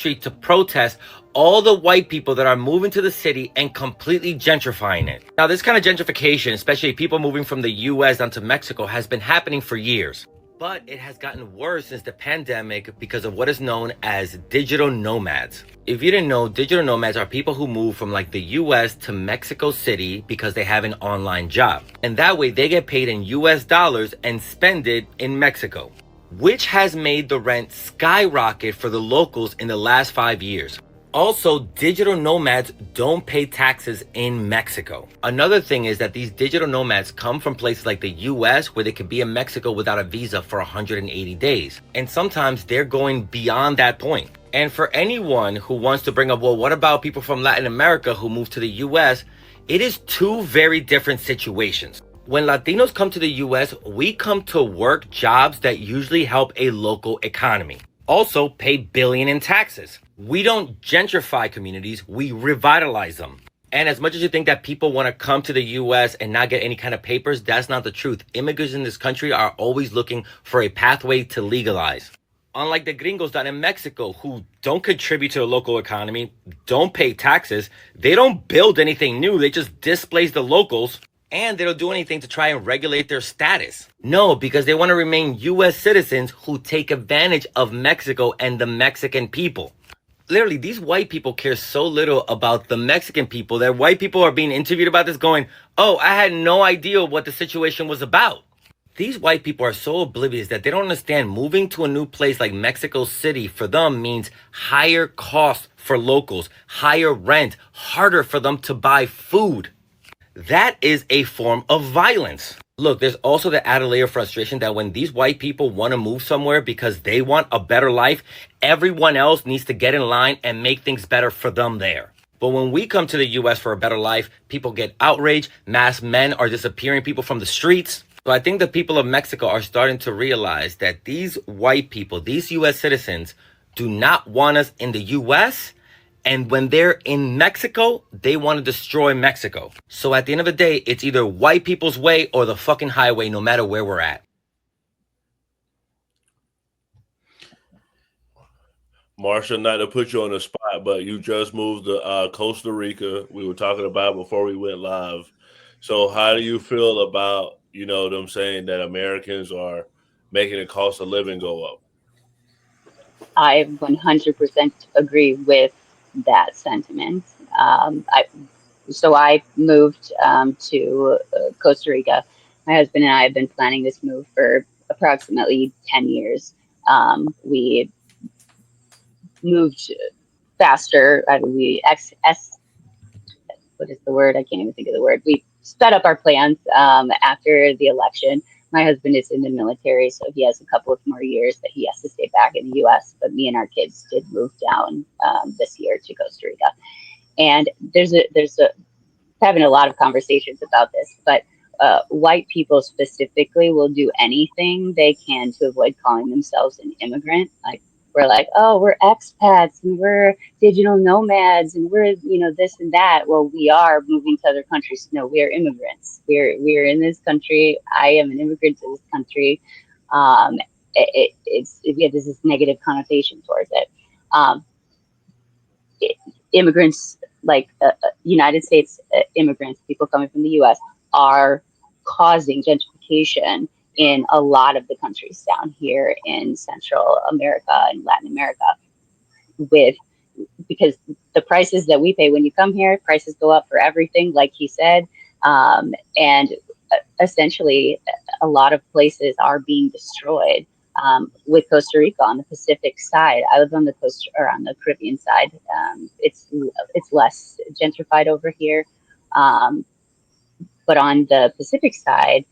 street to protest all the white people that are moving to the city and completely gentrifying it. Now, this kind of gentrification, especially people moving from the US down to Mexico, has been happening for years. But it has gotten worse since the pandemic because of what is known as digital nomads. If you didn't know, digital nomads are people who move from like the US to Mexico City because they have an online job. And that way they get paid in US dollars and spend it in Mexico, which has made the rent skyrocket for the locals in the last 5 years. Also, digital nomads don't pay taxes in Mexico. Another thing is that these digital nomads come from places like the US where they could be in Mexico without a visa for 180 days. And sometimes they're going beyond that point. And for anyone who wants to bring up, well, what about people from Latin America who move to the US? It is two very different situations. When Latinos come to the US, we come to work jobs that usually help a local economy. Also pay billion in taxes. We don't gentrify communities, we revitalize them. And as much as you think that people want to come to the US and not get any kind of papers, that's not the truth. Immigrants in this country are always looking for a pathway to legalize. Unlike the gringos down in Mexico who don't contribute to the local economy, don't pay taxes, they don't build anything new, they just displace the locals. And they don't do anything to try and regulate their status. No, because they want to remain US citizens who take advantage of Mexico and the Mexican people. Literally, these white people care so little about the Mexican people that white people are being interviewed about this going, oh, I had no idea what the situation was about. These white people are so oblivious that they don't understand moving to a new place like Mexico City for them means higher costs for locals, higher rent, harder for them to buy food. That is a form of violence. Look, there's also the added layer of frustration that when these white people want to move somewhere because they want a better life, everyone else needs to get in line and make things better for them there. But when we come to the US for a better life, people get outraged, masked men are disappearing people from the streets. So I think the people of Mexico are starting to realize that these white people, these US citizens, do not want us in the US. And when they're in Mexico, they want to destroy Mexico. So at the end of the day, it's either white people's way or the fucking highway, no matter where we're at. Marsha, not to put you on the spot, but you just moved to Costa Rica. We were talking about before we went live. So how do you feel about, them saying that Americans are making the cost of living go up? I 100% agree with that sentiment. I moved to Costa Rica. My husband and I have been planning this move for approximately 10 years. We moved faster. What is the word? I can't even think of the word. We sped up our plans after the election. My husband is in the military, so he has a couple of more years that he has to stay back in the U.S. But me and our kids did move down this year to Costa Rica, and there's having a lot of conversations about this. But white people specifically will do anything they can to avoid calling themselves an immigrant. Like we're like, oh, we're expats and we're digital nomads and we're this and that. Well, we are moving to other countries. No, we are immigrants. We're in this country. I am an immigrant to this country. There's this negative connotation towards it. Immigrants, like United States immigrants, people coming from the U.S. are causing gentrification in a lot of the countries down here in Central America and Latin America, because the prices that we pay when you come here, prices go up for everything, like he said, and essentially a lot of places are being destroyed. With Costa Rica on the Pacific side, I was on the coast or on the Caribbean side. It's less gentrified over here, but on the Pacific side,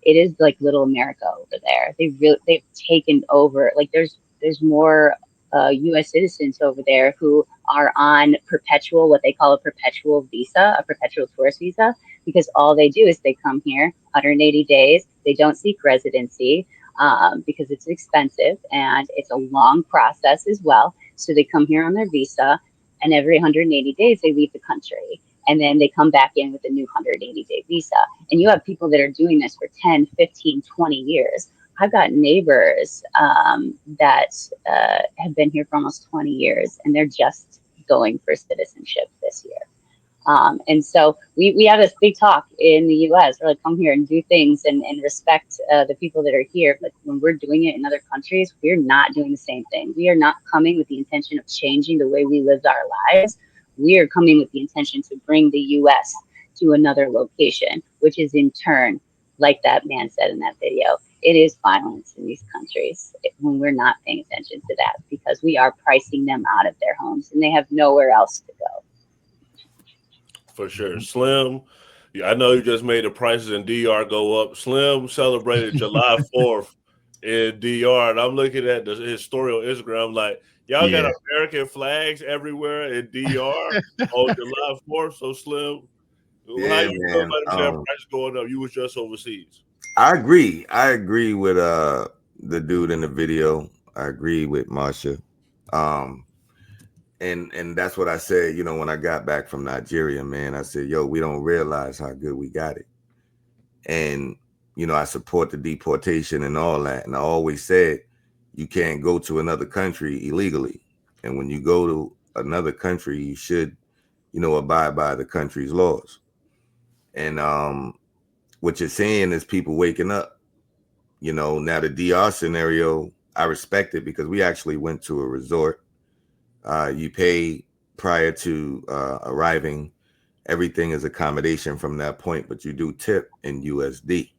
it is like Little America over there. They've taken over. Like there's more U.S. citizens over there who are on what they call a perpetual visa, a perpetual tourist visa, because all they do is they come here 180 days. They don't seek residency because it's expensive and it's a long process as well. So they come here on their visa, and every 180 days they leave the country. And then they come back in with a new 180-day visa. And you have people that are doing this for 10, 15, 20 years. I've got neighbors that have been here for almost 20 years, and they're just going for citizenship this year. And so we have this big talk in the US. We're like, come here and do things and respect the people that are here. But when we're doing it in other countries, we're not doing the same thing. We are not coming with the intention of changing the way we lived our lives. We are coming with the intention to bring the US to another location, which is in turn, like that man said in that video, it is violence in these countries when we're not paying attention to that, because we are pricing them out of their homes and they have nowhere else to go. For sure. Slim, I know you just made the prices in DR go up. Slim celebrated July 4th in DR, and I'm looking at his story on Instagram. I'm like, y'all got American flags everywhere in DR on July 4th. So, Slim, how you feel about the price going up? You was just overseas. I agree. I agree with the dude in the video. I agree with Marsha. And that's what I said, you know, when I got back from Nigeria, man. I said, yo, we don't realize how good we got it. And, you know, I support the deportation and all that. And I always said, you can't go to another country illegally. And when you go to another country, you should, you know, abide by the country's laws. And what you're saying is people waking up. You know, now the DR scenario, I respect it because we actually went to a resort. You pay prior to arriving. Everything is accommodation from that point, but you do tip in USD.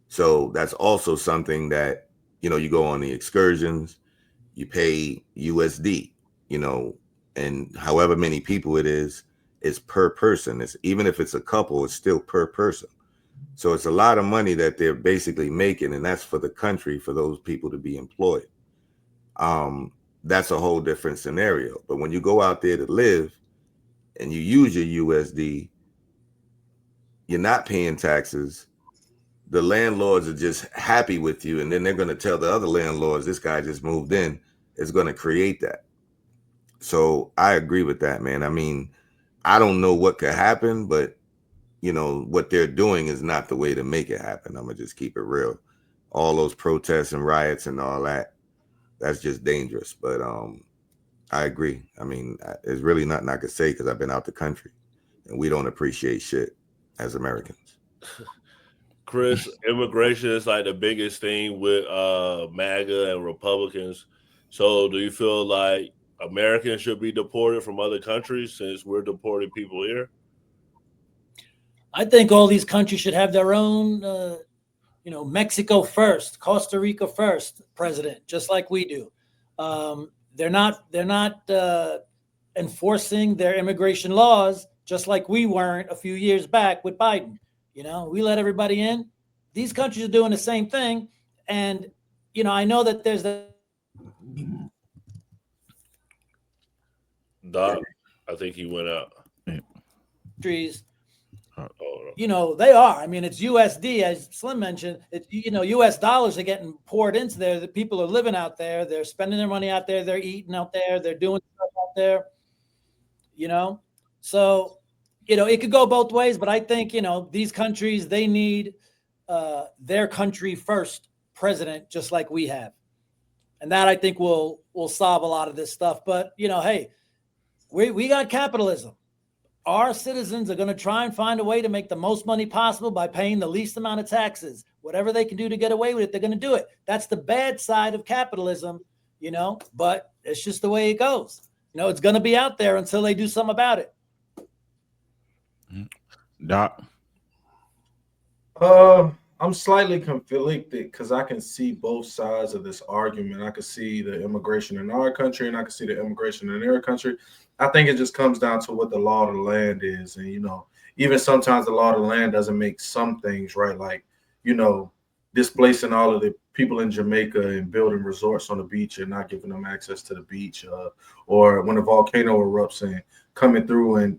So that's also something that, you know, you go on the excursions, you pay USD, you know, and however many people it is per person. It's, even if it's a couple, it's still per person. So it's a lot of money that they're basically making, and that's for the country, for those people to be employed. That's a whole different scenario. But when you go out there to live and you use your USD, you're not paying taxes. The landlords are just happy with you, and then they're going to tell the other landlords, this guy just moved in. It's going to create that. So I agree with that, man. I mean, I don't know what could happen, but you know, what they're doing is not the way to make it happen. I'm going to just keep it real. All those protests and riots and all that, that's just dangerous. But I agree. I mean, there's really nothing I could say because I've been out the country and we don't appreciate shit as Americans. Chris, immigration is like the biggest thing with MAGA and Republicans. So do you feel like Americans should be deported from other countries since we're deporting people here? I think all these countries should have their own, you know, Mexico first, Costa Rica first president, just like we do. They're not enforcing their immigration laws, just like we weren't a few years back with Biden. You know, we let everybody in. These countries are doing the same thing. And, you know, I know that there's the Doc, I think he went out. countries. You know, they are. I mean, it's USD, as Slim mentioned. It's, you know, US dollars are getting poured into there. The people are living out there. They're spending their money out there. They're eating out there. They're doing stuff out there. You know, so, you know, it could go both ways. But I think, you know, these countries, they need their country first president, just like we have. And that, I think, will solve a lot of this stuff. But, you know, hey, we got capitalism. Our citizens are going to try and find a way to make the most money possible by paying the least amount of taxes. Whatever they can do to get away with it, they're going to do it. That's the bad side of capitalism, you know, but it's just the way it goes. You know, it's going to be out there until they do something about it. Doc? I'm slightly conflicted because I can see both sides of this argument. I can see the immigration in our country and I can see the immigration in their country. I think it just comes down to what the law of the land is. And, you know, even sometimes the law of the land doesn't make some things right. Like, you know, displacing all of the people in Jamaica and building resorts on the beach and not giving them access to the beach, or when a volcano erupts and coming through and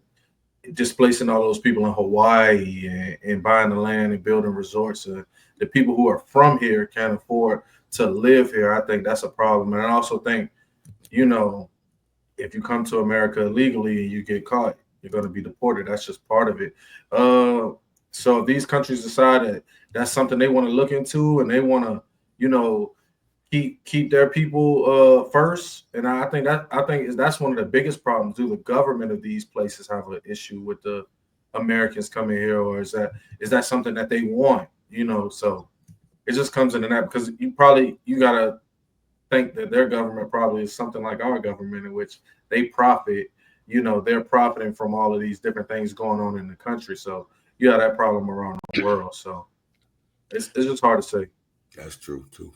displacing all those people in Hawaii and buying the land and building resorts. The people who are from here can't afford to live here. I think that's a problem. And I also think, you know, if you come to America illegally and you get caught, you're going to be deported. That's just part of it. So if these countries decide that that's something they want to look into and they want to, keep their people first. And I think that's one of the biggest problems. Do the government of these places have an issue with the Americans coming here, or is that something that they want? So it just comes into that, because you gotta think that their government probably is something like our government, in which they profit. They're profiting from all of these different things going on in the country. So you have that problem around the world. So it's just hard to say. That's true too.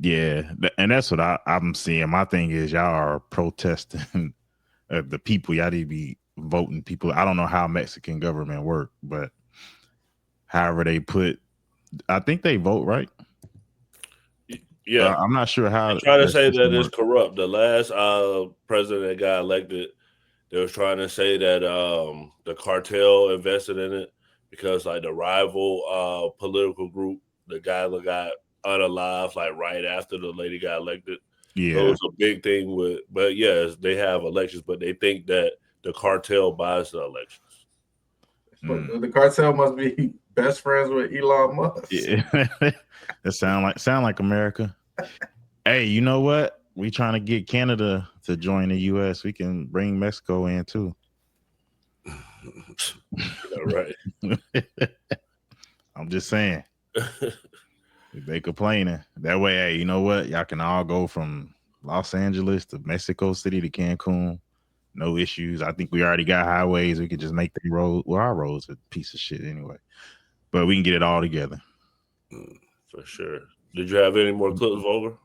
Yeah, and that's what I'm seeing. My thing is, y'all are protesting the people. Y'all need to be voting people. I don't know how Mexican government work, but however they put, I think they vote, right? Yeah, I'm not sure how. They're trying to say that it's corrupt. The last president that got elected, they was trying to say that the cartel invested in it, because like the rival political group, the guy that got unalive like right after the lady got elected. Yeah, so it was a big thing but yes, they have elections, but they think that the cartel buys the elections. The cartel must be best friends with Elon Musk. Yeah. That sound like America. Hey, you know what? We trying to get Canada to join the U.S. We can bring Mexico in too. Right. I'm just saying. If they complaining that way, hey, you know what? Y'all can all go from Los Angeles to Mexico City to Cancun. No issues. I think we already got highways. We could just make the road. Well, our roads are a piece of shit anyway, but we can get it all together. For sure. Did you have any more clips, Volker?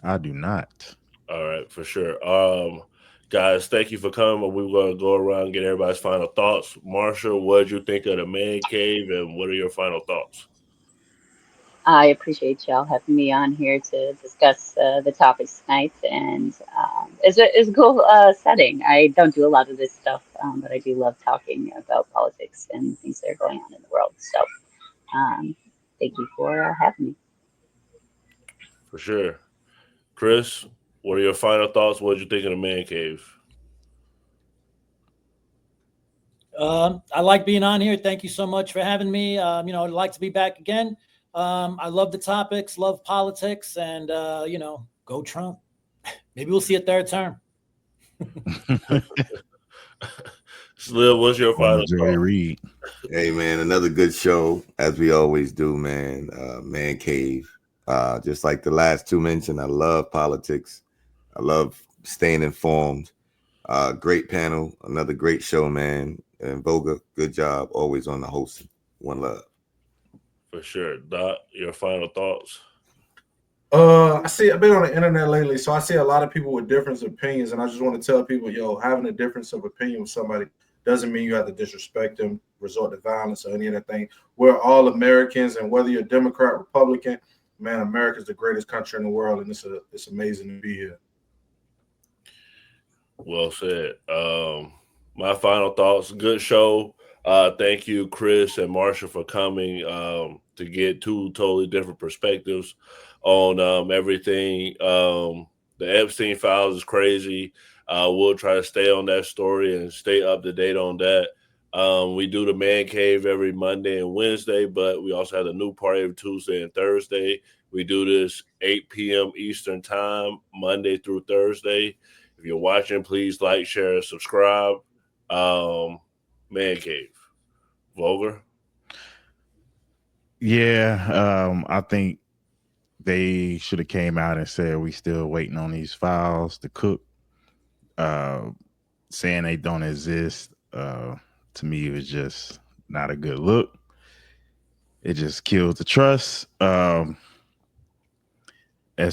I do not. All right, for sure. Guys, thank you for coming. We're going to go around and get everybody's final thoughts. Marshall, what did you think of the man cave, and what are your final thoughts? I appreciate y'all having me on here to discuss the topics tonight, and it's a cool setting. I don't do a lot of this stuff, but I do love talking about politics and things that are going on in the world. So thank you for having me. For sure. Chris, what are your final thoughts? What did you think of the man cave? I like being on here. Thank you so much for having me. I'd like to be back again. I love the topics, love politics, and go Trump. Maybe we'll see a third term. Slim, what's your final Joey thought? Reed. Hey man, another good show, as we always do, man. Man cave. Just like the last two mentioned, I love politics. I love staying informed. Great panel, another great show, man. And Voga, good job, always on the hosting. One love. For sure. Dot, your final thoughts? I've been on the internet lately, so I see a lot of people with different opinions, and I just want to tell people, having a difference of opinion with somebody doesn't mean you have to disrespect them, resort to violence, or any of that thing. We're all Americans, and whether you're Democrat, Republican, man, America's the greatest country in the world, and it's amazing to be here. Well said. My final thoughts, good show. Thank you, Chris and Marshall, for coming to get two totally different perspectives on everything. The Epstein files is crazy. We'll try to stay on that story and stay up to date on that. We do the man cave every Monday and Wednesday, but we also have a new party every Tuesday and Thursday. We do this 8 p.m. Eastern time, Monday through Thursday. If you're watching, please like, share, and subscribe. Man cave. Volker? Yeah, I think they should have came out and said we still waiting on these files to cook. Saying they don't exist, to me, it was just not a good look. It just killed the trust. As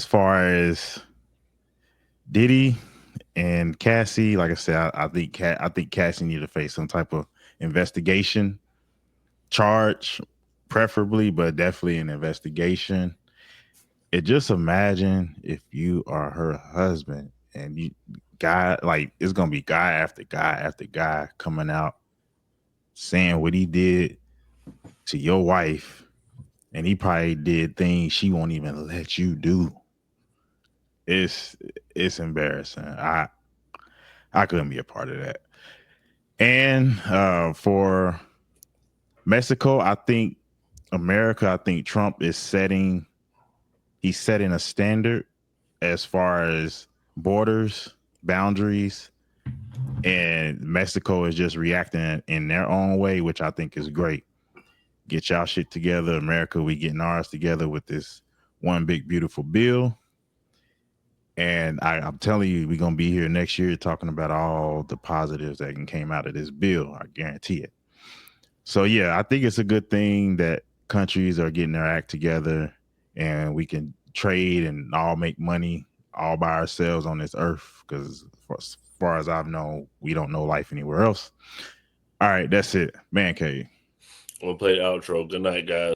far as Diddy and Cassie, like I said, I think Cassie need to face some type of investigation charge, preferably, but definitely an investigation. Just imagine if you are her husband and you it's gonna be guy after guy after guy coming out saying what he did to your wife, and he probably did things she won't even let you do. It's embarrassing. I couldn't be a part of that. And for Mexico, I think Trump is setting he's setting a standard as far as borders, boundaries, and Mexico is just reacting in their own way, which I think is great. Get y'all shit together, America. We getting ours together with this one big beautiful bill. And I'm telling you, we're gonna be here next year talking about all the positives that came out of this bill. I guarantee it. So yeah, I think it's a good thing that countries are getting their act together and we can trade and all make money all by ourselves on this earth. Because as far as I've known, we don't know life anywhere else. All right, that's it. Man cave. I'm gonna play the outro. Good night, guys.